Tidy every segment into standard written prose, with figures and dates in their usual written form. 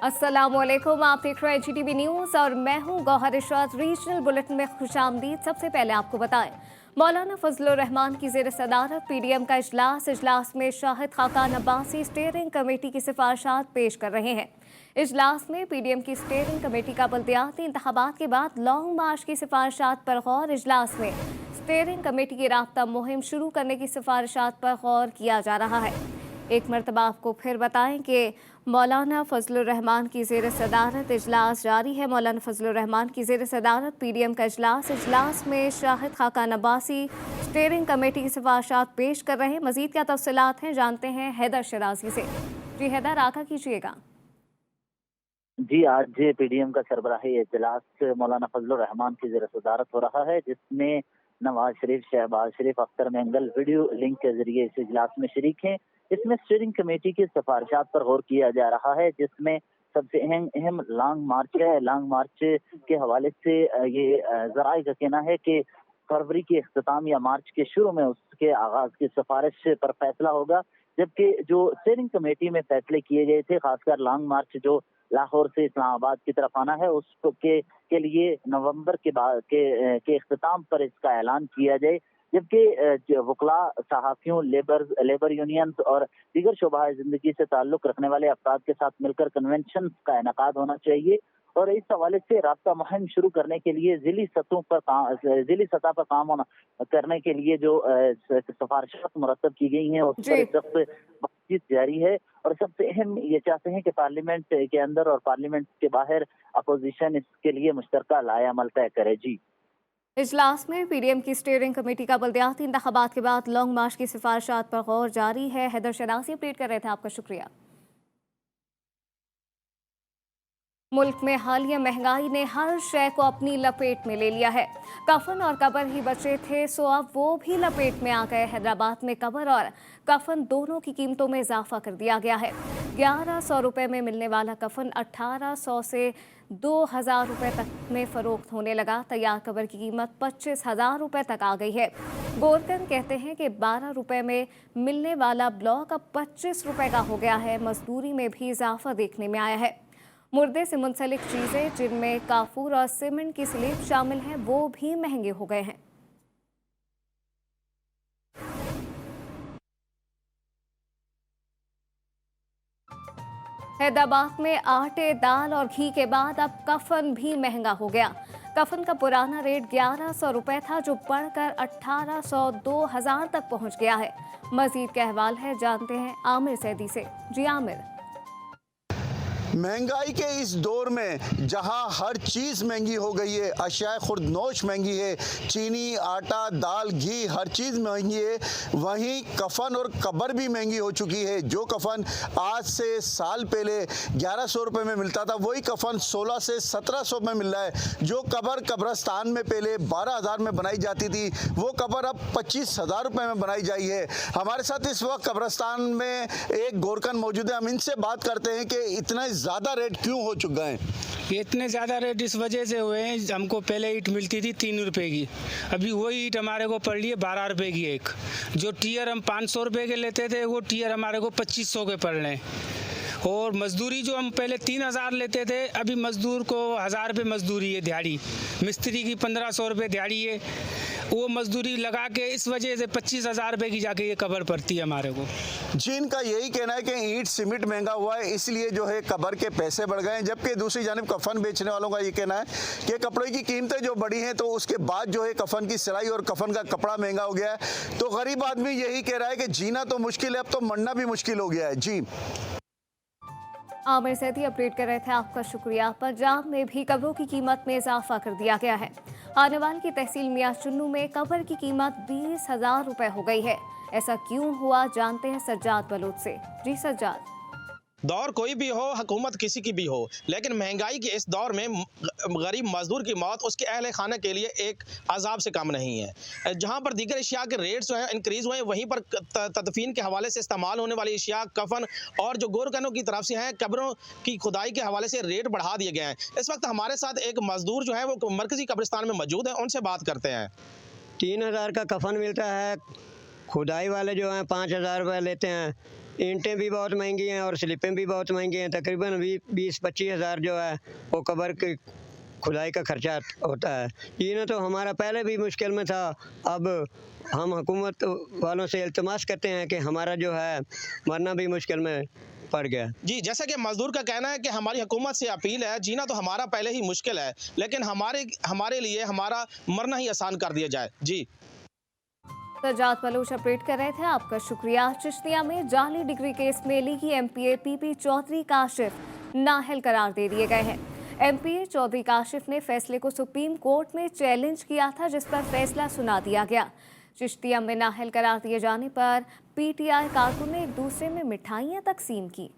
अस्सलामुअलैकुम, आप देख रहे हैं GTV न्यूज़ और मैं हूं गौहर इशरत। रीजनल बुलेटिन में खुशामदीद। सबसे पहले आपको बताएं, मौलाना फजलुर रहमान की ज़ेर सदारत PDM का इजलास में शाहिद खाकान अब्बासी स्टीयरिंग कमेटी की सिफारिशात पेश कर रहे हैं। इजलास में PDM की स्टीयरिंग कमेटी का बल्दियाती इंतखाबात के बाद लॉन्ग मार्च की सिफारिशात पर गौर। इजलास में स्टीयरिंग कमेटी की राब्ता मुहिम शुरू करने की सिफारिशात पर गौर किया जा रहा है। एक मरतबा आपको फिर बताएं कि मौलाना फजलुर रहमान की ज़ेर सदारत इजलास जारी है। मौलाना फजलुर रहमान की ज़ेर सदारत PDM का इजलास में शाहिद खाकान अब्बासी स्टीयरिंग कमेटी की सिफारिशात पेश कर रहे हैं। मजीद क्या तफसीलात हैं, जानते हैं हैदर शराजी से। जी हैदर, आगा कीजिएगा। जी, आज PDM का सरबराही इजलास मौलाना फजलुर रहमान की ज़ेर सदारत हो रहा है, जिसमें नवाज शरीफ, शहबाज शरीफ, अख्तर मेंगल वीडियो लिंक के जरिए इस इजलास में शरीक हैं। इसमें स्टीयरिंग कमेटी की सिफारिशात पर गौर किया जा रहा है, जिसमें सबसे अहम लॉन्ग मार्च है। लॉन्ग मार्च के हवाले से ये जराए का कहना है कि फरवरी के इख्तिताम या मार्च के शुरू में उसके आगाज की सिफारिश पर फैसला होगा, जबकि जो स्टीयरिंग कमेटी में फैसले किए गए थे, खासकर लॉन्ग मार्च जो लाहौर से इस्लामाबाद की तरफ आना है, उसके लिए नवंबर के इख्तिताम पर इसका ऐलान किया जाए। जबकि वकला, सहाफियों, लेबर यूनियंस और दीगर शोबा जिंदगी से ताल्लुक रखने वाले अफराद के साथ मिलकर कन्वेंशन का इनेकाद होना चाहिए और इस हवाले से राब्ता मुहिम शुरू करने के लिए जिली सतह पर काम करने के लिए जो सिफारिशात मुरतब की गई हैं, उस पर इस वक्त बातचीत जारी है। और सबसे अहम ये चाहते हैं कि पार्लियामेंट के अंदर और पार्लियामेंट के बाहर अपोजिशन इसके लिए मुश्तरका लाएअमल तय करे। जी, इजलास में PDM की स्टीयरिंग कमेटी का बल्दियाती इंतखाबात के बाद लॉन्ग मार्च की सिफारिशात पर गौर जारी है। हैदर शराजी अपडेट कर रहे थे, आपका शुक्रिया। मुल्क में हालिया महंगाई ने हर शय को अपनी लपेट में ले लिया है। कफन और कबर ही बचे थे, सो अब वो भी लपेट में आ गए। हैदराबाद में कबर और कफन दोनों की कीमतों में इजाफा कर दिया गया है। 1100 रुपये में मिलने वाला कफन 1800 से 2000 रुपये तक में फरोख्त होने लगा। तैयार कबर की कीमत 25,000 रुपये तक आ गई है। गोरकन कहते हैं कि 12 रुपये में मिलने वाला ब्लॉक अब 25 रुपये का हो गया है। मजदूरी में भी इजाफा देखने में आया है। मुर्दे से मुंसलिक चीज़ें, जिनमें काफूर और सीमेंट की स्लेब शामिल हैं, वो भी महंगे हो गए हैं। हैदराबाद में आटे, दाल और घी के बाद अब कफन भी महंगा हो गया। कफन का पुराना रेट 1100 रुपये था, जो बढ़कर 1800, 2000 तक पहुंच गया है। मजीद क्या अहवाल है, जानते हैं आमिर सैदी से। जी आमिर। महंगाई के इस दौर में जहां हर चीज़ महंगी हो गई है, अशिया खुर्दनोश महंगी है, चीनी, आटा, दाल, घी, हर चीज़ महंगी है, वहीं कफन और कबर भी महंगी हो चुकी है। जो कफन आज से साल पहले 1100 रुपये में मिलता था, वही कफन 16 से 1700 में मिल रहा है। जो कबर कब्रस्तान में पहले 12,000 में बनाई जाती थी, वो कबर अब 25,000 रुपये में बनाई जाई है। हमारे साथ इस वक्त कब्रस्तान में एक गोरकन मौजूद है, हम इनसे बात करते हैं कि इतना ज़्यादा रेट क्यों हो चुका है। ये इतने ज़्यादा रेट इस वजह से हुए हैं, हमको पहले ईंट मिलती थी 3 रुपए की, अभी वही ईंट हमारे को पड़ रही है 12 रुपए की एक। जो टीयर हम 500 रुपए के लेते थे, वो टीयर हमारे को 2500 के पड़ रहे हैं। और मजदूरी जो हम पहले 3000 लेते थे, अभी मजदूर को 1000 रुपये मजदूरी है दिहाड़ी। मिस्त्री की 1500 रुपये दिहाड़ी है, वो मजदूरी लगा के इस वजह से 25,000 रुपये की जाके ये कबर पड़ती है हमारे को। जी, इनका यही कहना है कि ईंट सीमेंट महंगा हुआ है, इसलिए जो है कबर के पैसे बढ़ गए हैं। जबकि दूसरी जानिब कफन बेचने वालों का ये कहना है कि कपड़े की कीमतें जो बढ़ी हैं, तो उसके बाद जो है कफन की सिलाई और कफन का कपड़ा महंगा हो गया है। तो गरीब आदमी यही कह रहा है कि जीना तो मुश्किल है, अब तो मरना भी मुश्किल हो गया है। जी, आमिर सैदी अपडेट कर रहे थे, आपका शुक्रिया। पंजाब में भी कब्रों की कीमत में इजाफा कर दिया गया है। आनेवाल की तहसील मियां चुन्नू में कब्र की कीमत 20,000 रुपये हो गई है। ऐसा क्यों हुआ, जानते हैं सज्जाद बलूच से। जी सज्जाद। दौर कोई भी हो, हुकूमत किसी की भी हो, लेकिन महंगाई के इस दौर में गरीब मजदूर की मौत उसके अहल खाना के लिए एक अजाब से कम नहीं है। जहां पर दीगर अशिया के रेट्स जो हैं इंक्रीज़ हुए हैं, वहीं पर तदफीन के हवाले से इस्तेमाल होने वाली अशिया, कफन और जो गोरकनों की तरफ से हैं, कब्रों की खुदाई के हवाले से रेट बढ़ा दिए गए हैं। इस वक्त हमारे साथ एक मजदूर जो है वो मरकजी कब्रिस्तान में मौजूद है, उनसे बात करते हैं। 3000 का कफन मिलता है, खुदाई वाले जो हैं 5,000 रुपये लेते हैं, ईंटें भी बहुत महंगी हैं और स्लिपें भी बहुत महंगी हैं। तकरीबन 20-25 हज़ार जो है वो कब्र की खुदाई का खर्चा होता है। जीना तो हमारा पहले भी मुश्किल में था, अब हम हुकूमत वालों से इल्तिमास करते हैं कि हमारा जो है मरना भी मुश्किल में पड़ गया। जी, जैसा कि मजदूर का कहना है कि हमारी हुकूमत से अपील है, जीना तो हमारा पहले ही मुश्किल है, लेकिन हमारे लिए हमारा मरना ही आसान कर दिया जाए। जी सजाद बलोच अपडेट कर रहे थे, आपका शुक्रिया। चिश्तिया में जाली डिग्री केस में लीगी एमपीए पीपी चौधरी काशिफ नाअहल करार दे दिए गए हैं। एमपीए चौधरी काशिफ ने फैसले को सुप्रीम कोर्ट में चैलेंज किया था, जिस पर फैसला सुना दिया गया। चिश्तिया में नाअहल करार दिए जाने पर पीटीआई कारकुन ने एक दूसरे में मिठाइयां तकसीम की।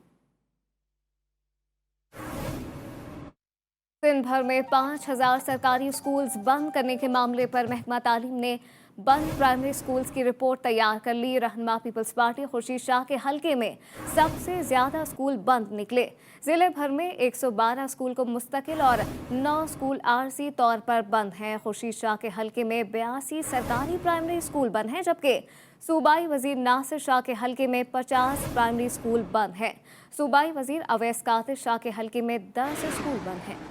दिन भर में 5000 सरकारी स्कूल्स बंद करने के मामले पर महकमा तालीम ने बंद प्राइमरी स्कूल्स की रिपोर्ट तैयार कर ली। रहनुमा पीपल्स पार्टी खुर्शीद शाह के हलके में सबसे ज्यादा स्कूल बंद निकले। जिले भर में 112 स्कूल को मुस्तकिल और 9 स्कूल आरजी तौर पर बंद हैं। खुर्शीद शाह के हलके में 82 सरकारी प्राइमरी स्कूल बंद हैं, जबकि सूबाई वजीर नासिर शाह के हलके में 50 प्राइमरी स्कूल बंद हैं। सूबाई वजीर अवैस कादिर शाह के हलके में 10 स्कूल बंद हैं।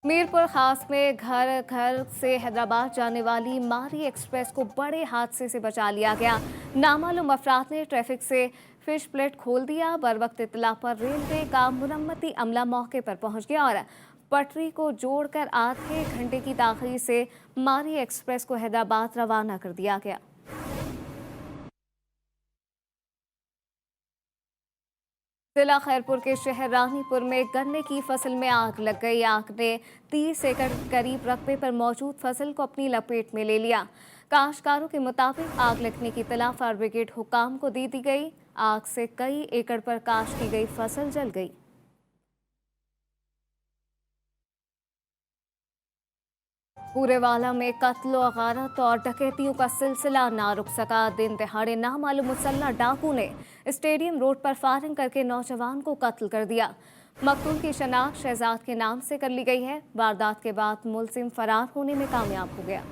मीरपुर खास में घर घर से हैदराबाद जाने वाली मारी एक्सप्रेस को बड़े हादसे से बचा लिया गया। नामालूम अफराद ने ट्रैफिक से फिश प्लेट खोल दिया। बरवक्त इत्तला पर रेलवे का मुरम्मती अमला मौके पर पहुंच गया और पटरी को जोड़कर आधे घंटे की ताखीर से मारी एक्सप्रेस को हैदराबाद रवाना कर दिया गया। जिला खैरपुर के शहर रानीपुर में गन्ने की फसल में आग लग गई। आग ने 30 एकड़ करीब रकबे पर मौजूद फसल को अपनी लपेट में ले लिया। काश्तकारों के मुताबिक आग लगने की इत्तला फायर ब्रिगेड हुकाम को दी गई। आग से कई एकड़ पर काश्त की गई फसल जल गई। पूरेवाला में कत्ल और गारत और डकैतियों का सिलसिला ना रुक सका। दिन दहाड़े नामालूम मुसल्लह डाकू ने स्टेडियम रोड पर फायरिंग करके नौजवान को कत्ल कर दिया। मकतूल की शनाख्त शहजाद के नाम से कर ली गई है। वारदात के बाद मुलजिम फरार होने में कामयाब हो गया।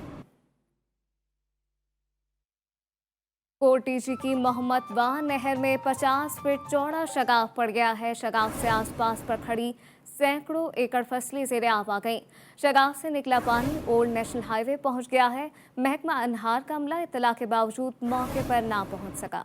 कोटीजी की मोहम्मद वाह नहर में 50 फीट चौड़ा शगाफ पड़ गया है। शगाफ से आसपास पर खड़ी सैकड़ों एकड़ फसलें ज़ेरे आब आ गईं। शगाफ से निकला पानी ओल्ड नेशनल हाईवे पहुंच गया है। महकमा अनहार का अमला इत्तला के बावजूद मौके पर ना पहुंच सका।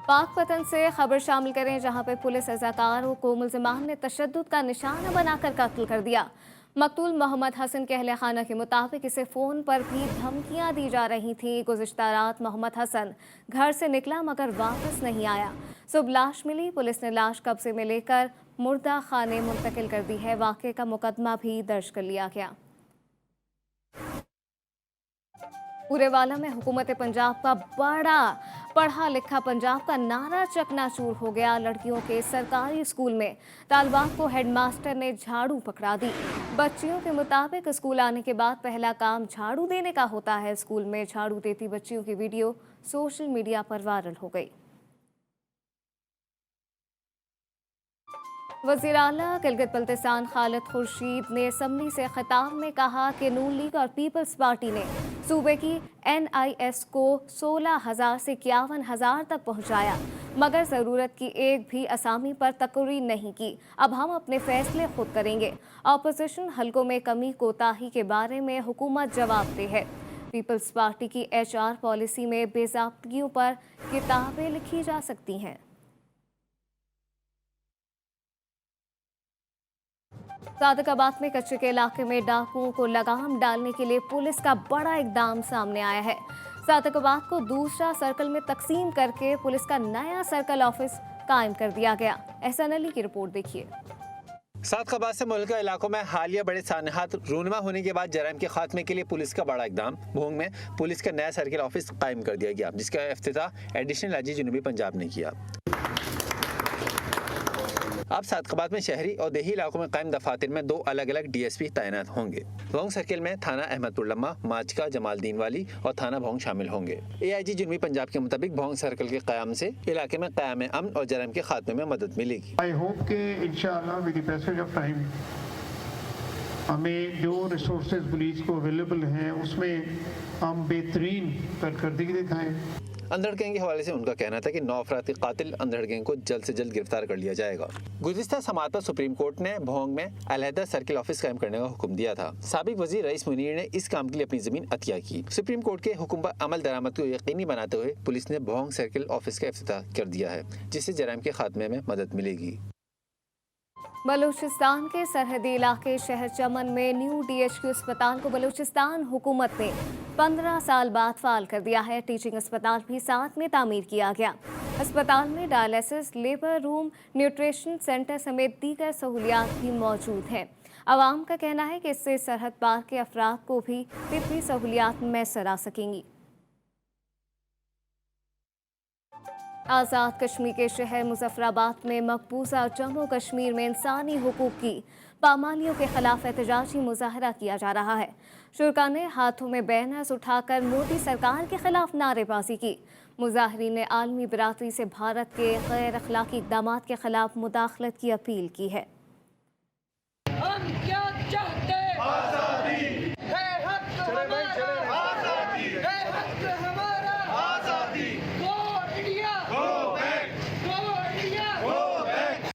पाकपतन से खबर शामिल करें, जहां पर पुलिस अज़ाकारों को मुल्ज़िमान ने तशद्दुद का निशाना बनाकर कत्ल कर दिया। मकतूल मोहम्मद हसन के अहले खाना के मुताबिक इसे फ़ोन पर भी धमकियां दी जा रही थीं। गुज़िश्ता रात मोहम्मद हसन घर से निकला मगर वापस नहीं आया। सुबह लाश मिली। पुलिस ने लाश कब्जे में लेकर मुर्दा खाने मुंतकिल कर दी है। वाक़े का मुकदमा भी दर्ज कर लिया गया। पूरेवाला में हुकूमत पंजाब का बड़ा पढ़ा लिखा पंजाब का नारा चकनाचूर हो गया। लड़कियों के सरकारी स्कूल में तालिबात को हेडमास्टर ने झाड़ू पकड़ा दी। बच्चियों के मुताबिक स्कूल आने के बाद पहला काम झाड़ू देने का होता है। स्कूल में झाड़ू देती बच्चियों की वीडियो सोशल मीडिया पर वायरल हो गई। वज़ीर आला गिलगित बल्तिस्तान खालिद खुर्शीद ने असम्बली से खिताब में कहा कि नून लीग और पीपल्स पार्टी ने सूबे की NIS को 16,000 से 51,000 तक पहुंचाया, मगर ज़रूरत की एक भी असामी पर तकरीर नहीं की। अब हम अपने फैसले खुद करेंगे। अपोजिशन हलकों में कमी कोताही के बारे में हुकूमत जवाबदेह है। पीपल्स पार्टी की HR पॉलिसी में बेज़ाब्तियों पर किताबें लिखी जा सकती हैं। सादकाबाद में कच्चे के इलाके में डाकुओं को लगाम डालने के लिए पुलिस का बड़ा इकदाम सामने आया है। सादकाबाद को दूसरा सर्कल में तकसीम करके पुलिस का नया सर्कल ऑफिस कायम कर दिया गया। एहसान अली की रिपोर्ट देखिए। सादकाबाद से मुल्का इलाकों में हालिया बड़े सानहात रूनमा होने के बाद जराइम के खात्मे के लिए पुलिस का बड़ा इकदाम। भोंग में पुलिस का नया सर्कल ऑफिस कायम कर दिया गया, जिसका इफ्तिताह एडिशनल आईजी जनूबी पंजाब ने किया। अब सादकाबाद में शहरी और देही इलाकों में कायम दफातर में 2 अलग अलग DSP तैनात होंगे। भोंग सर्किल में थाना अहमदपुर लम्मा, माचका, जमालदीन वाली और थाना भोंग शामिल होंगे। AIG जनूबी पंजाब के मुताबिक भोंग सर्किल के क़याम से इलाके में क़याम अमन और जराइम के खात्मे में मदद मिलेगी। I hope कि इंशाअल्लाह with the passage of time हमें जो रिसोर्सेज पुलिस को अवेलेबल हैं उसमें हम बेहतरीन कारकर्दगी दिखाएं। अंधड़ गैंग के हवाले से उनका कहना था कि 9 अफराद के कातिल अंधड़ गैंग को जल्द से जल्द गिरफ्तार कर लिया जाएगा। गुज़िश्ता समाअत पर सुप्रीम कोर्ट ने भोंग में अलहदा सर्किल ऑफिस कायम करने का हुक्म दिया था। साबिक वजीर रईस मुनीर ने इस काम के लिए अपनी जमीन अतिया की। सुप्रीम कोर्ट के हुक्म पर अमल दरामद को यकीनी बनाते हुए पुलिस ने भोंग सर्किल ऑफिस का इफ्तिताह कर दिया है, जिससे जराइम के खात्मे में मदद मिलेगी। बलूचिस्तान के सरहदी इलाके शहर चमन में न्यू डीएचक्यू अस्पताल को बलूचिस्तान हुकूमत ने 15 साल बाद फाल कर दिया है। टीचिंग अस्पताल भी साथ में तामीर किया गया। अस्पताल में dialysis, labour room, nutrition centre समेत दीगर सहूलियात भी मौजूद हैं। आवाम का कहना है कि इससे सरहद पार के अफराद को भी तिब्बी सहूलियात मैसर आ सकेंगी। आज़ाद कश्मीर के शहर मुजफ्फराबाद में मकबूजा जम्मू कश्मीर में इंसानी हुकूक की पामालियों के खिलाफ एहतजाजी मुजाहरा किया जा रहा है। शुरका ने हाथों में बैनर्स उठाकर मोदी सरकार के खिलाफ नारेबाजी की। मुजाहरीन ने आलमी बिरादरी से भारत के गैर अखलाकी इक़दामात के खिलाफ मुदाखलत की अपील की है। हम क्या चाहते हैं? आज़ादी है, हक हमारा, आज़ादी है, हक हमारा, आज़ादी। Go India, go back, go India, go back.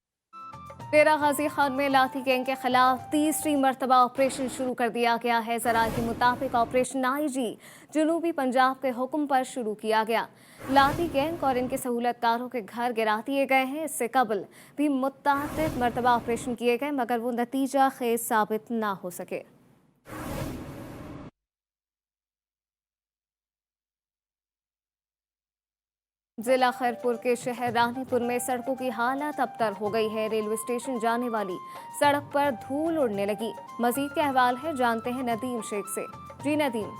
Dera Ghazi Khan में लाठी गैंग के खिलाफ तीसरी मरतबा ऑपरेशन शुरू कर दिया गया है। ज़राए के मुताबिक ऑपरेशन आईजी जनूबी पंजाब के हुक्म पर शुरू किया गया। लाठी गैंग और इनके सहूलतकारों के घर गिरा दिए गए हैं। इससे कबल भी मुतअद्दिद मरतबा ऑपरेशन किए गए मगर वो नतीजा खेज साबित ना हो सके। जिला खैरपुर के शहर रानीपुर में सड़कों की हालत अबतर हो गई है। रेलवे स्टेशन जाने वाली सड़क पर धूल उड़ने लगी। मजीद क्या अहवाल है जानते हैं नदीम शेख से। जी नदीम।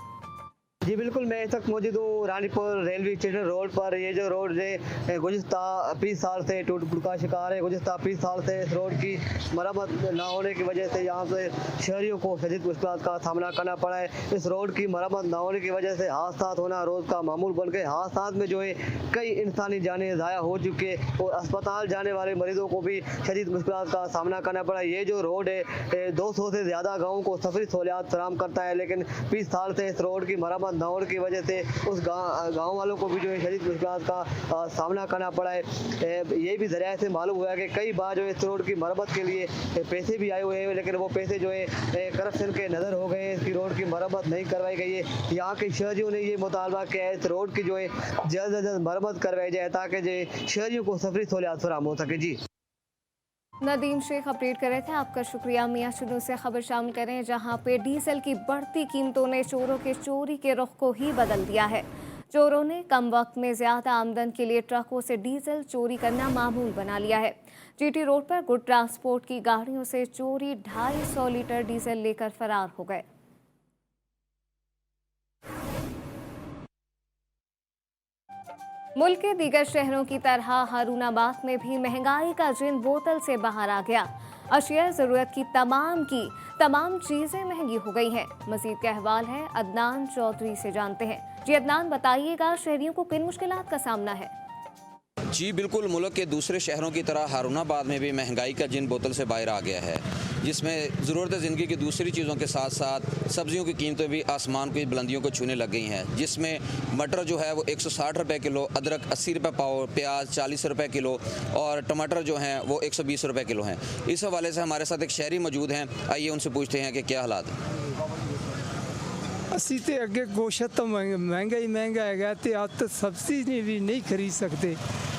जी बिल्कुल, मैं इस वक्त मौजूद हूँ रानीपुर रेलवे स्टेशन रोड पर। ये जो रोड है गुज़िश्ता 20 साल से टूट फूट का शिकार है। गुज़िश्ता 20 साल से इस रोड की मरम्मत ना होने की वजह से यहाँ से शहरियों को शदीद मुश्किलात का सामना करना पड़ा है। इस रोड की मरम्मत ना होने की वजह से हादसा होना रोज़ का मामूल बन गए। हादसा में जो है कई इंसानी जानें ज़ाया हो चुके और अस्पताल जाने वाले मरीजों को भी शदीद मुश्किलात का सामना करना पड़ा। ये जो रोड है 200 से ज़्यादा गाँवों को सफरी सहूलियात फराहम करता है, लेकिन 20 साल से इस रोड की मरम्मत न होने की वजह से उस गाँव वालों को भी जो है शदीद मुश्किलात का सामना करना पड़ा है। ये भी ज़रिया से मालूम हुआ कि कई बार जो इस रोड की मरम्मत के लिए पैसे भी आए हुए हैं, लेकिन वो पैसे जो है करप्शन के नज़र हो गए। इसकी रोड की मरम्मत नहीं करवाई गई है। यहाँ के शहरियों ने ये मुतालबा किया है इस रोड की जो है जल्द से जल्द मरम्मत करवाई जाए ताकि जो शहरियों को सफरी सहूलियात फराहम हो सके। जी नदीम शेख अपडेट कर रहे थे, आपका शुक्रिया। मियां शुरू से खबर शामिल करें जहां पे डीजल की बढ़ती कीमतों ने चोरों के चोरी के रुख को ही बदल दिया है। चोरों ने कम वक्त में ज्यादा आमदन के लिए ट्रकों से डीजल चोरी करना मामूल बना लिया है। जीटी रोड पर गुड ट्रांसपोर्ट की गाड़ियों से चोरी 250 लीटर डीजल लेकर फरार हो गए। मुल्क के दीगर शहरों की तरह हारूनाबाद में भी महंगाई का जिन बोतल से बाहर आ गया। अशिया ज़रूरत की तमाम चीज़ें महंगी हो गई हैं। मज़ीद का अहवाल है अदनान चौधरी से जानते हैं। जी अदनान, बताइएगा शहरियों को किन मुश्किलात का सामना है? जी बिल्कुल, मुल्क के दूसरे शहरों की तरह हारूनाबाद में भी महंगाई का जिन बोतल से बाहर आ गया है, जिसमें ज़रूरत ज़िंदगी की दूसरी चीज़ों के साथ साथ सब्जियों की कीमतें भी आसमान की बुलंदियों को छूने लग गई हैं। जिसमें मटर जो है वो 160 रुपये किलो, अदरक 80 रुपये पाव, प्याज 40 रुपये किलो और टमाटर जो हैं वो 120 रुपये किलो हैं। इस हवाले से हमारे साथ एक शहरी मौजूद हैं, आइए उनसे पूछते हैं कि क्या हालात हैं। ਅਸੀਂ ਤੇ ਅੱਗੇ ਗੋਸ਼ਤ ਤਾਂ महंगा ही महंगा है तो अब तो सब्जी भी नहीं खरीद सकते,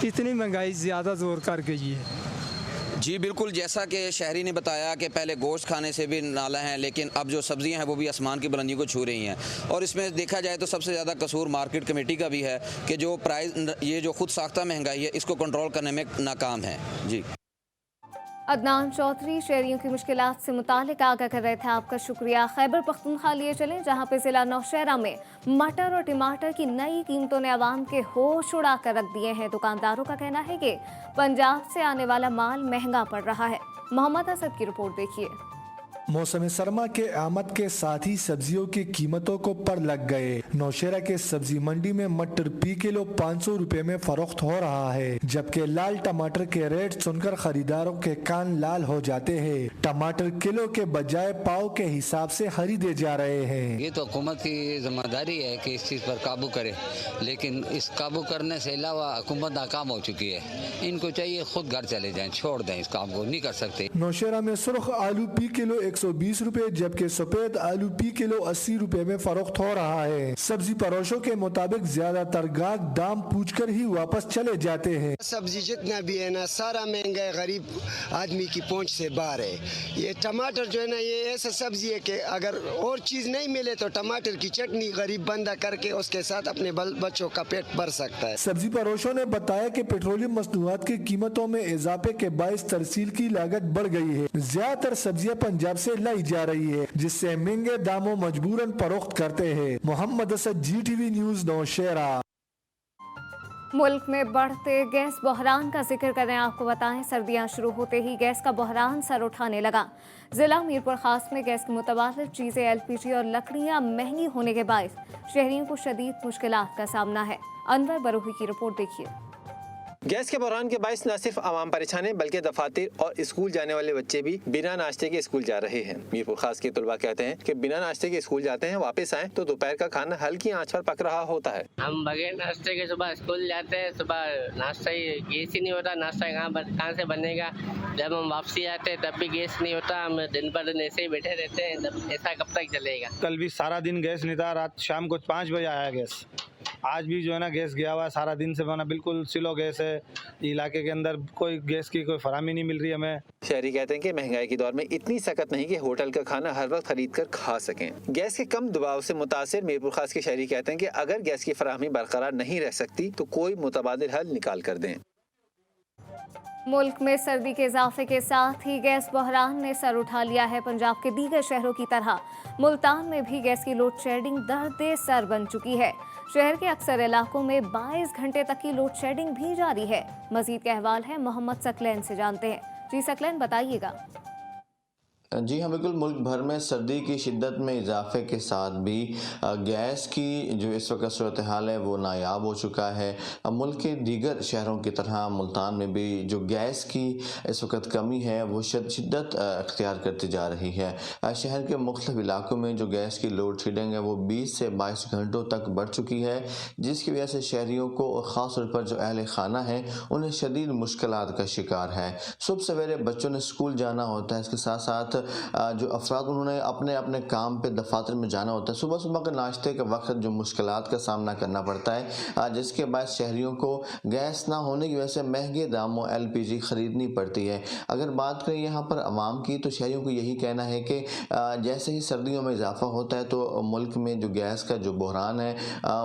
इतनी महंगाई ज़्यादा जोर कर गई है। जी बिल्कुल, जैसा कि शहरी ने बताया कि पहले गोश्त खाने से भी नाला है, लेकिन अब जो सब्जियां हैं वो भी आसमान की बुलंदियों को छू रही हैं। और इसमें देखा जाए तो सबसे ज़्यादा कसूर मार्केट कमेटी का भी है कि जो प्राइस ये जो खुद साख्ता महंगाई है इसको कंट्रोल करने में नाकाम है। जी अदनान चौधरी शहरियों की मुश्किलात से मुतालिक आगाह कर रहे थे, आपका शुक्रिया। खैबर पख्तूनख्वा लिए चलें जहाँ पे ज़िला नौशहरा में मटर और टमाटर की नई कीमतों ने आवाम के होश उड़ा कर रख दिए हैं। दुकानदारों का कहना है कि पंजाब से आने वाला माल महंगा पड़ रहा है। मोहम्मद असद की रिपोर्ट देखिए। मौसम सरमा के आमद के साथ ही सब्जियों की कीमतों को पर लग गए। नौशेरा के सब्जी मंडी में मटर फी किलो 500 रुपए में फरोख्त हो रहा है, जबकि लाल टमाटर के रेट सुनकर खरीदारों के कान लाल हो जाते हैं। टमाटर किलो के बजाय पाव के हिसाब से खरीदे जा रहे हैं। ये तो हुकूमत की जिम्मेदारी है कि इस चीज़ पर काबू करे, लेकिन इस काबू करने से अलावा हुकूमत नाकाम हो चुकी है। इनको चाहिए खुद घर चले जाएं, छोड़ दें, इस काम को नहीं कर सकते। नौशेरा में सुर्ख आलू फी किलो 120 रुपए, जबकि सफेद आलू फी किलो 80 रुपए में फरोख्त हो रहा है। सब्जी परोशों के मुताबिक ज्यादातर गाहक दाम पूछकर ही वापस चले जाते हैं। सब्जी जितना भी है ना, सारा महंगा है, गरीब आदमी की पहुंच से बाहर है। ये टमाटर जो है ना, ये ऐसा सब्जी है कि अगर और चीज नहीं मिले तो टमाटर की चटनी गरीब बंदा करके उसके साथ अपने बच्चों का पेट भर सकता है। सब्जी परोशों ने बताया कि पेट्रोलियम मसनूआत की कीमतों में इजाफे के बायस तरसील की लागत बढ़ गई है। ज्यादातर सब्जियां पंजाब से लाई जा रही है, जिससे महंगे दामों मजबूरन फरोख्त करते हैं। Mohammad Asad, GTV news, Nowshera. मुल्क में बढ़ते गैस बहरान का जिक्र करें आपको बताएं, सर्दियां शुरू होते ही गैस का बहरान सर उठाने लगा। जिला मीरपुर खास में गैस की मुतबादिल चीजें LPG और लकड़ियां महंगी होने के बायस शहरियों को शदीद मुश्किलात का सामना है। अनवर बरूही की रिपोर्ट देखिए। गैस के बहरान के बायस न सिर्फ आवाम परेशान है, बल्कि दफातर और स्कूल जाने वाले बच्चे भी बिना नाश्ते के स्कूल जा रहे हैं। मीरपुर खास के तुलबा कहते हैं कि बिना नाश्ते के स्कूल जाते हैं, वापस आए तो दोपहर का खाना हल्की आंच पर पक रहा होता है। हम बगैर नाश्ते के सुबह स्कूल जाते हैं, सुबह नाश्ता ही गैस ही नहीं होता, नाश्ता कहाँ से बनेगा। जब हम वापसी आते हैं तब भी गैस नहीं होता, हम दिन पर दिन ऐसे ही बैठे रहते हैं, तब ऐसा कब तक चलेगा। कल भी सारा दिन गैस नहीं था, रात शाम को 5 बजे आया गैस। आज भी जो है ना गैस गया हुआ है, सारा दिन से बना बिल्कुल स्लो गैस है। इलाके के अंदर कोई गैस की कोई फराहमी नहीं मिल रही हमें। शहरी कहते हैं कि महंगाई के दौर में इतनी सख्त नहीं कि होटल का खाना हर वक्त खरीद कर खा सकें। गैस के कम दबाव से मुतासिर मीरपुर खास के शहरी कहते हैं कि अगर गैस की फराहमी बरकरार नहीं रह सकती तो कोई मुतबादिल हल निकाल कर दें। मुल्क में सर्दी के इजाफे के साथ ही गैस बहरान ने सर उठा लिया है। पंजाब के दीगर शहरों की तरह मुल्तान में भी गैस की लोड शेडिंग दर्द सर बन चुकी है। शहर के अक्सर इलाकों में 22 घंटे तक की लोड शेडिंग भी जारी है। मजीद का अहवाल है मोहम्मद सकलैन से जानते हैं। जी सकलैन, बताइएगा। जी हाँ, बिल्कुल मुल्क भर में सर्दी की शिद्दत में इजाफे के साथ भी गैस की जो इस वक्त सूरत हाल है वो नायाब हो चुका है। मुल्क के दीगर शहरों की तरह मुल्तान में भी जो गैस की इस वक्त कमी है वो शिद्दत अख्तियार करती जा रही है। शहर के मुख्तलिफ इलाकों में जो गैस की लोड शेडिंग है वो 20 से 22 घंटों तक बढ़ चुकी है, जिसकी वजह से शहरियों को और ख़ास तौर पर जो अहले खाना है उन्हें शदीद मुश्किलात का शिकार है। सुबह सवेरे बच्चों ने स्कूल जाना होता है, इसके साथ साथ जो अफराद उन्होंने अपने अपने काम पे दफातर में जाना होता है। सुबह सुबह के नाश्ते के वक्त जो मुश्किलात का सामना करना पड़ता है, जिसके बाद शहरियों को गैस ना होने की वजह से महंगे दामों LPG ख़रीदनी पड़ती है। अगर बात करें यहाँ पर आवाम की, तो शहरियों को यही कहना है कि जैसे ही सर्दियों में इजाफा होता है तो मुल्क में जो गैस का जो बहरान है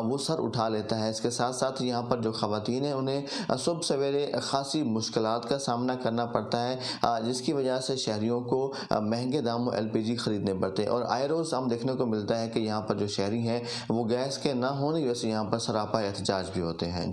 वो सर उठा लेता है। इसके साथ साथ यहाँ पर जो ख़वातीन हैं उन्हें सुबह सवेरे खासी मुश्किलात का सामना करना पड़ता है, जिसकी वजह से शहरियों को महंगे दामों LPG खरीदने पड़ते हैं। और आए रोज़ हम देखने को मिलता है कि यहाँ पर जो शहरी हैं वो गैस के ना होने की वजह से यहाँ पर सरापा एहतजाज भी होते हैं।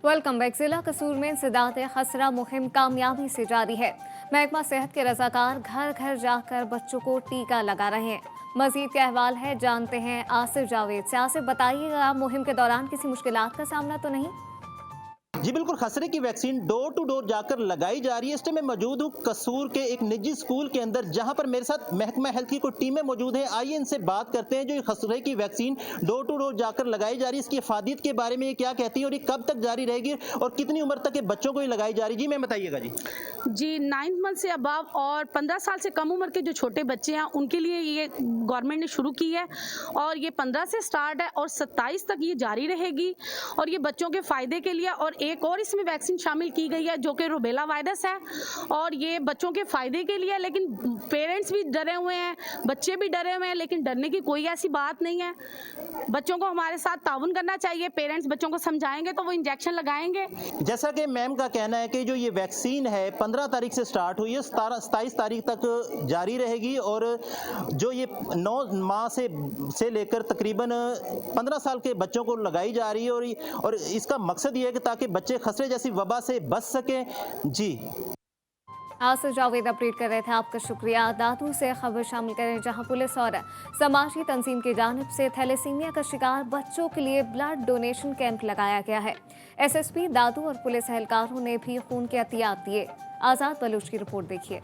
Welcome back. जिला कसूर में इंसदाद खसरा मुहिम कामयाबी से जारी है। महकमा सेहत के रजाकार घर घर जाकर बच्चों को टीका लगा रहे हैं। मजीद का अहवाल है, जानते हैं आसिफ जावेद से। आसिफ, बताइएगा, मुहिम के दौरान किसी मुश्किलात का सामना तो नहीं? जी बिल्कुल, खसरे की वैक्सीन डोर टू डोर जाकर लगाई जा रही है। इस टाइम मैं मौजूद हूँ कसूर के एक निजी स्कूल के अंदर, जहां पर मेरे साथ महकमा हेल्थ की कुछ टीमें मौजूद हैं। आइए इनसे बात करते हैं जो खसरे की वैक्सीन डोर टू डोर जाकर लगाई जा रही है, इसकी अफादियत के बारे में ये क्या कहती है और ये कब तक जारी रहेगी और कितनी उम्र तक के बच्चों को ये लगाई जा रही है। जी मैं बताइएगा। जी 9 मंथ से अबव और 15 साल से कम उम्र के जो छोटे बच्चे हैं उनके लिए ये गवर्नमेंट ने शुरू की है और ये 15 से स्टार्ट है और 27 तक ये जारी रहेगी और ये बच्चों के फायदे के लिए। और एक और इसमें वैक्सीन शामिल की गई है जो कि रूबेला वायरस है और ये बच्चों के फायदे के लिए। लेकिन पेरेंट्स भी डरे हुए हैं, बच्चे भी डरे हुए हैं, लेकिन डरने की कोई ऐसी बात नहीं है। बच्चों को हमारे साथ ताउन करना चाहिए। पेरेंट्स बच्चों को समझाएंगे तो वो इंजेक्शन लगाएंगे। जैसा कि मैम का कहना है कि जो ये वैक्सीन है 15 तारीख से स्टार्ट हुई है, 27 तारीख तक जारी रहेगी और जो ये 9 माह से लेकर तकरीबन 15 साल के बच्चों को लगाई जा रही है और इसका मकसद ये है कि ताकि बच्चे खसरे जैसी वबा से बच सकें। जी आसिफ जावेद अपडेट कर रहे थे, आपका शुक्रिया। दादू से खबर शामिल करें, जहां पुलिस और समाजी तंजीम की जानिब से थैलेसीमिया का शिकार बच्चों के लिए ब्लड डोनेशन कैंप लगाया गया है। एसएसपी दादू और पुलिस एहलकारों ने भी खून के अतियात दिए। आज़ाद बलूच की रिपोर्ट देखिए।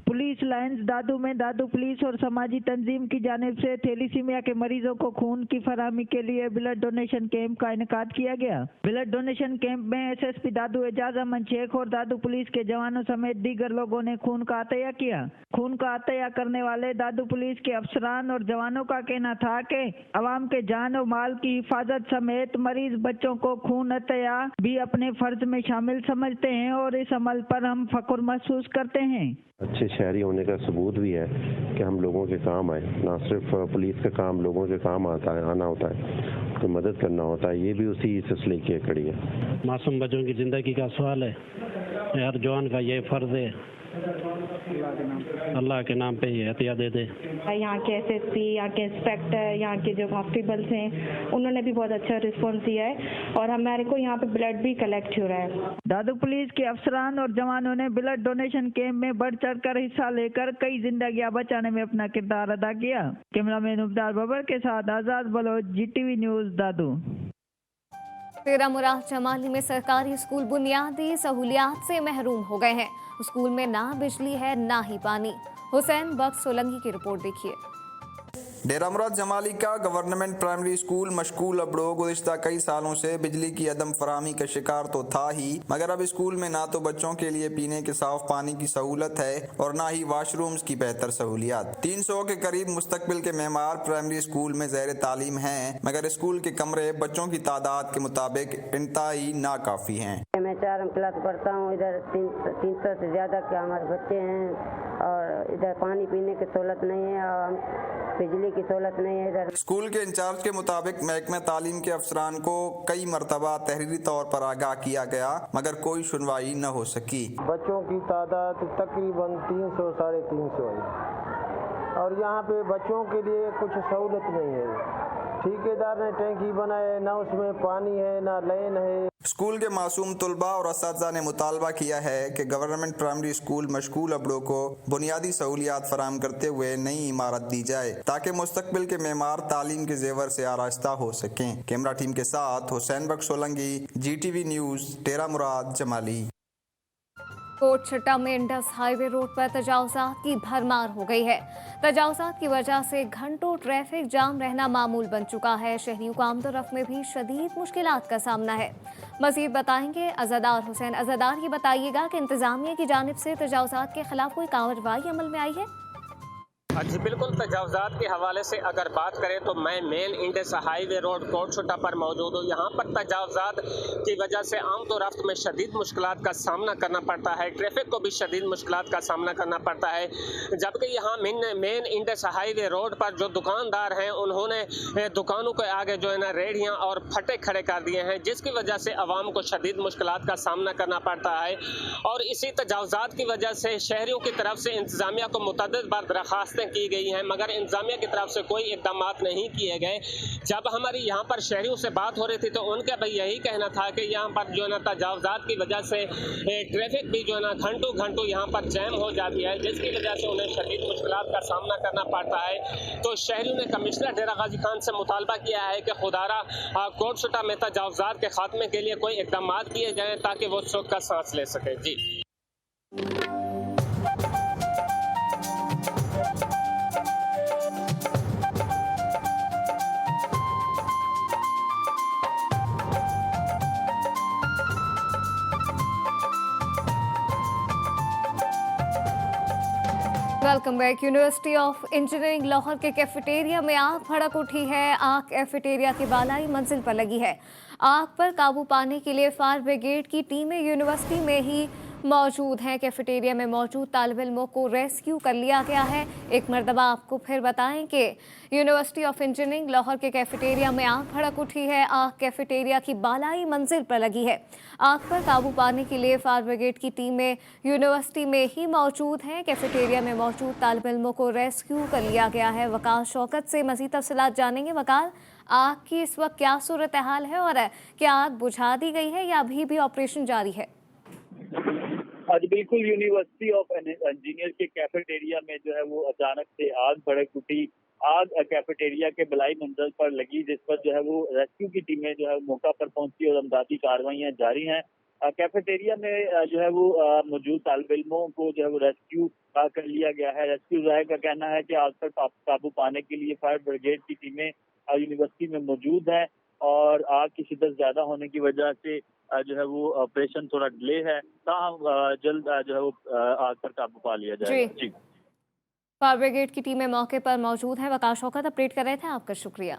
पुलिस लाइन्स दादू में दादू पुलिस और समाजी तंजीम की जानिब से थैलेसीमिया के मरीजों को खून की फराहमी के लिए ब्लड डोनेशन कैंप का इनेकाद किया गया। ब्लड डोनेशन कैंप में एसएसपी दादू एजाज अहमद शेख और दादू पुलिस के जवानों समेत दीगर लोगों ने खून का अतया किया। खून का अतया करने वाले दादू पुलिस के अफसरान और जवानों का कहना था कि अवाम के जान और माल की हिफाजत समेत मरीज बच्चों को खून अतया भी अपने फर्ज में शामिल समझते हैं और इस अमल पर हम फख्र महसूस करते हैं। अच्छे शहरी होने का सबूत भी है कि हम लोगों के काम आए, ना सिर्फ पुलिस का काम लोगों के काम आना होता है, तो मदद करना होता है। ये भी उसी सिलसिले की कड़ी है। मासूम बच्चों की ज़िंदगी का सवाल है, हर जवान का ये फ़र्ज़ है, अल्लाह के नाम पे ये हथिया दे दे। यहाँ के एसएसपी, यहाँ के इंस्पेक्टर, यहाँ के जो कांस्टेबल्स हैं, उन्होंने भी बहुत अच्छा रिस्पॉन्स दिया है और हमारे को यहाँ पे ब्लड भी कलेक्ट हो रहा है। दादू पुलिस के अफसरान और जवानों ने ब्लड डोनेशन कैंप में बढ़ चढ़ कर हिस्सा लेकर कई जिंदगियां बचाने में अपना किरदार अदा किया। कैमरामैन उबदार बबर के साथ आज़ाद बलोच, GTV न्यूज़ दादू। तेरा मुराद जमाली में सरकारी स्कूल बुनियादी सहूलियात से महरूम हो गए हैं। स्कूल में ना बिजली है ना ही पानी। हुसैन बख्श सोलंकी की रिपोर्ट देखिए। डेरा मुराद जमाली का गवर्नमेंट प्राइमरी स्कूल मशकूल अबड़ो गुज़िश्ता कई सालों से बिजली की अदम फराहमी का शिकार तो था ही, मगर अब स्कूल में ना तो बच्चों के लिए पीने के साफ पानी की सहूलत है और ना ही वाशरूम्स की बेहतर सहूलियात। 300 के करीब मुस्तकबिल के मेमार प्राइमरी स्कूल में ज़ैर तालीम हैं, मगर स्कूल के कमरे बच्चों की तादाद के मुताबिक इंतहाई नाकाफी हैं। मैं 4वीं क्लास पढ़ता हूँ। इधर 300 से ज़्यादा के हमारे बच्चे हैं और इधर पानी पीने की सहूलत नहीं है और बिजली की सहूलत नहीं है इधर। स्कूल के इंचार्ज के मुताबिक महकमा तालीम के अफसरान को कई मरतबा तहरीरी तौर पर आगाह किया गया, मगर कोई सुनवाई न हो सकी। बच्चों की तादाद तकरीबन 300 साढ़े 300 है और यहाँ पे बच्चों के लिए कुछ सहूलत नहीं है। ठेकेदार ने टैंकी बनाए, ना उसमें पानी है ना लाइन है। स्कूल के मासूम तलबा और असातिज़ा ने मुतालबा किया है कि गवर्नमेंट प्राइमरी स्कूल मशकूल अबड़ो को बुनियादी सहूलियात फराहम करते हुए नई इमारत दी जाए ताकि मुस्तकबिल के मेमार तालीम के जेवर से आरास्ता हो सकें। कैमरा टीम के साथ हुसैन बख्श सोलंकी, GTV न्यूज़, डेरा मुराद जमाली। कोट छट्टा में इंडस हाईवे रोड पर तजावुज़ात की भरमार हो गई है। तजावुज़ात की वजह से घंटों ट्रैफिक जाम रहना मामूल बन चुका है। शहरियों को आमदोरफ्त में भी शदीद मुश्किलात का सामना है। मज़ीद बताएंगे अज़ादार हुसैन। अज़ादार, ये बताइएगा कि इंतज़ामिया की जानिब से तजावुज़ात के खिलाफ कोई कार्रवाई अमल में आई है? जी बिल्कुल, तजावुज़ात के हवाले से अगर बात करें तो मैं main Indus highway road Kot Chutta पर मौजूद हूँ। यहाँ पर तजावुज़ात की वजह से आमदोरफ्त में शदीद मुश्किलात का सामना करना पड़ता है। ट्रैफिक को भी शदीद मुश्किलात का सामना करना पड़ता है, जबकि यहाँ मेन इंडस हाईवे रोड पर जो दुकानदार हैं उन्होंने दुकानों के आगे जो है ना रेहड़ियाँ और फटे खड़े कर दिए हैं, जिसकी वजह से आवाम को शदीद मुश्किलात का सामना करना पड़ता है। और इसी तजावुज़ात की वजह से शहरियों की तरफ से इंतज़ामिया को मुतअद्दिद बार दरख्वास्तें की गई हैं, मगर इंतजामिया की तरफ से कोई इक़दाम नहीं किए गए। जब हमारी यहाँ पर शहरियों से बात हो रही थी तो उनका भी यही कहना था कि यहाँ पर जो है ना तजावुज़ात की वजह से ट्रैफिक भी जो है ना घंटों यहाँ पर जैम हो जाती है, जिसकी वजह से उन्हें शदीद मुश्किलात का सामना करना पड़ता है। तो शहरियों ने कमिश्नर डेरा गाजी खान से मुतालबा किया है कि खुदारा कोट छुट्टा में तजावुज़ात के खात्मे के लिए कोई इक़दाम किए जाएँ ताकि वो सुख का सांस ले सके। जी welcome back. University of engineering Lahore के कैफेटेरिया में आग भड़क उठी है। आग कैफेटेरिया की बालाई मंजिल पर लगी है। आग पर काबू पाने के लिए फायर ब्रिगेड की टीमें यूनिवर्सिटी में ही मौजूद हैं। कैफेटेरिया में मौजूद तालिब इल्मों को रेस्क्यू कर लिया गया है। एक मरतबा आपको फिर बताएं कि यूनिवर्सिटी ऑफ इंजीनियरिंग लाहौर के कैफेटेरिया में आग भड़क उठी है। आग कैफेटेरिया की बालाई मंजिल पर लगी है। आग पर काबू पाने के लिए फायर ब्रिगेड की टीमें यूनिवर्सिटी में ही मौजूद हैं। कैफेटेरिया में मौजूद तालिब इल्मों को रेस्क्यू कर लिया गया है। वकाल शौकत से मज़ीद तफसीलात जानेंगे। वकाल, आग की इस वक्त क्या सूरत हाल है और क्या आग बुझा दी गई है या अभी भी ऑपरेशन जारी है? आज बिल्कुल यूनिवर्सिटी ऑफ इंजीनियर के कैफेटेरिया में जो है वो अचानक से आग भड़क उठी। आग कैफेटेरिया के बलाई मंजिल पर लगी, जिस पर जो है वो रेस्क्यू की टीमें जो है मौका पर पहुंची और अमदादी कार्रवाइयां जारी हैं। कैफेटेरिया में जो है वो मौजूद तालिब इल्मों को जो है वो रेस्क्यू कर लिया गया है। रेस्क्यू ज़ाहिर का कहना है कि आग पर काबू पाने के लिए फायर ब्रिगेड की टीमें यूनिवर्सिटी में मौजूद हैं और आग की शिद्दत ज्यादा होने की वजह से जो है वो ऑपरेशन थोड़ा डिले है। जल्द जो है वो आग पर काबू पा लिया जाएगा। जी, फायर ब्रिगेड की टीमें मौके पर मौजूद हैं। वकाल शौकत अपडेट कर रहे थे, आपका शुक्रिया।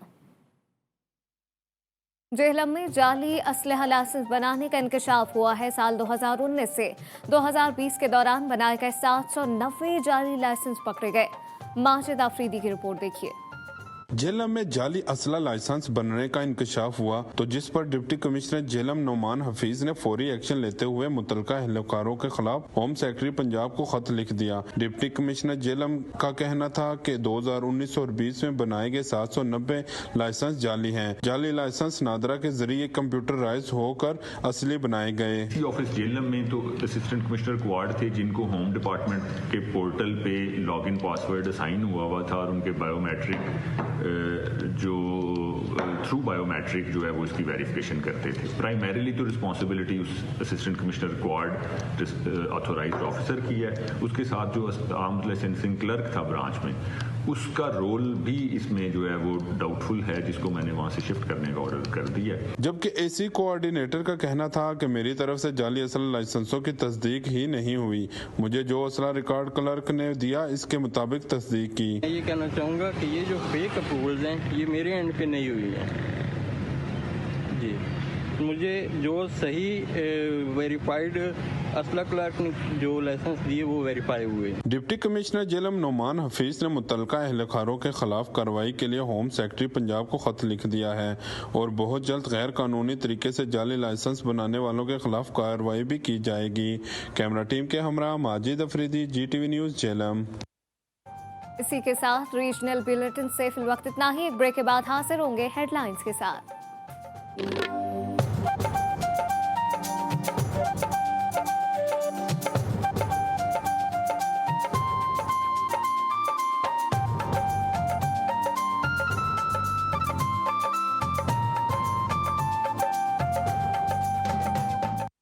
जेहलम में जाली असलहा लाइसेंस बनाने का इंकशाफ हुआ है। साल 2019 से 2020 के दौरान बनाए गए 790 जाली लाइसेंस पकड़े गए। माजिद आफरीदी की रिपोर्ट देखिए। जेहलम में जाली असला लाइसेंस बनने का इंकशाफ हुआ तो जिस पर डिप्टी कमिश्नर जेहलम नोमान हफीज ने फौरी एक्शन लेते हुए मुतलका एहलकारों के खिलाफ होम सेक्रेटरी पंजाब को खत लिख दिया। डिप्टी कमिश्नर जेहलम का कहना था कि 2019 और 20 में बनाए गए 790 लाइसेंस जाली हैं। जाली लाइसेंस नादरा के जरिए कंप्यूटराइज होकर असली बनाए गए। ऑफिस जेहलम में तो असिस्टेंट कमिश्नर क्वाड थे जिनको होम डिपार्टमेंट के पोर्टल पे लॉगिन पासवर्ड असाइन हुआ था और उनके बायोमेट्रिक जो थ्रू बायोमेट्रिक जो है वो इसकी वेरिफिकेशन करते थे। प्राइमरीली तो रिस्पॉन्सिबिलिटी उस assistant commissioner qua authorised officer की है। उसके साथ जो आर्म्स लाइसेंसिंग क्लर्क था ब्रांच में, उसका रोल भी इसमें जो है वो डाउटफुल है, जिसको मैंने वहां से शिफ्ट करने का ऑर्डर कर दिया। जबकि एसी कोऑर्डिनेटर का कहना था कि मेरी तरफ से जाली असला लाइसेंसों की तस्दीक ही नहीं हुई। मुझे जो असला रिकॉर्ड क्लर्क ने दिया इसके मुताबिक तस्दीक की। मैं ये कहना चाहूँगा कि ये जो फेक अप्रूवल्स हैं ये मेरे एंड पे नहीं हुई है जी। मुझे जो सही वेरीफाइड असला क्लर्क ने जो लाइसेंस दिए वो वेरीफाई हुए। डिप्टी कमिश्नर जेहलम नोमान हफीज ने मुतलका एहलकारों के खिलाफ कार्रवाई के लिए होम सेक्रेटरी पंजाब को खत लिख दिया है और बहुत जल्द गैर कानूनी तरीके से जाली लाइसेंस बनाने वालों के खिलाफ कार्रवाई भी की जाएगी। कैमरा टीम के हमरा माजिद अफरीदी, GTV न्यूज़ जेहलम। इसी के साथ रीजनल बुलेटिन से फिल वक्त इतना ही। एक ब्रेक के बाद हाजिर होंगे हेडलाइंस के साथ।